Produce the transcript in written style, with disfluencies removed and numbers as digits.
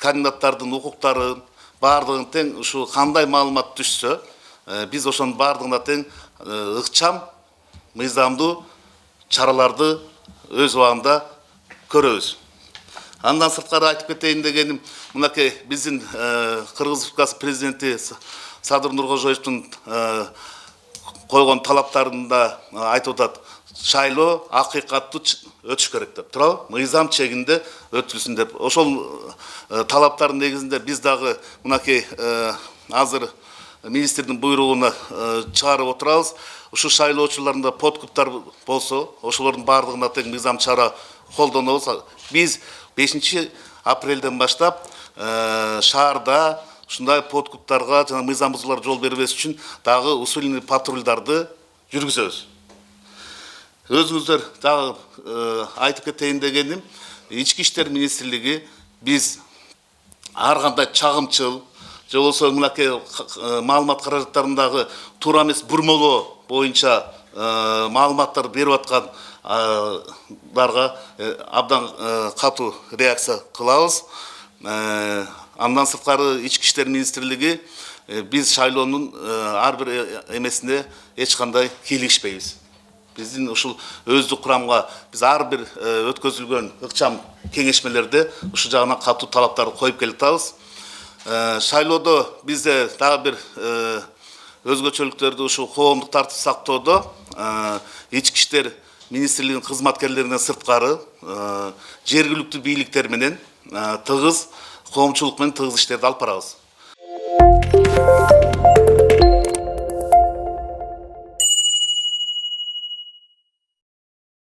кандидаттардын укуктарын баардыгын тең ушу кандай маалымат түшсө, биз ошонун баардыгына тең ыкчам, мыйзамдуу чараларды өз убагында көрөбүз. Андан сырткары айтып кетейин дегеним, мынакей биздин Кыргыз Республикасы президенти Садыр Нуркожоевдун койгон талаптарында айтып атат, шайлоо акыйкаттуу өтүш керек деп, туурабы? Мыйзам чегинде өткүлсүн деп. Ошол талаптардын негизинде биз дагы мынакей азыр министрдин буйругуна чыгарып отурабыз. Ушу шайлоочуларда подкуптар болсо, ошолордун баардыгына тең мыйзам чара колдонобуз. Биз 5 апрелден баштап шаарда ушундай подкуптарга жана мыйзам бузууларга жол бербеш үчүн дагы усиленный патрульдарды жүргүзөбүз. Өзүңүздөр дагы айтып кетейин дегеним, Ички иштер министрлиги биз ар кандай чагымчыл же болбосо мынакей маалымат каражаттарындагы туура эмес бурмолоо боюнча маалыматтар берип аткандарга абдан катуу реакция кылабыз. Андан сырткары Ички иштер министрлиги биз шайлоонун ар бир эмесине эч кандай кийлигишпейбиз. Биздин ушул өздүк курамга биз ар бир өткөзүлгөн ыкчам кеңешмелерде ушу жагынан катуу талаптарды коюп келатабыз. Шайлоодо бизде дагы бир өзгөчөлүктөрдү ушу коомдук тартип сактоодо Ички иштер министрлигинин кызматкерлеринен сырткары жергиликтүү бийликтер менен тыгыз коомчулук менен тыгыз иштерди алып барабыз.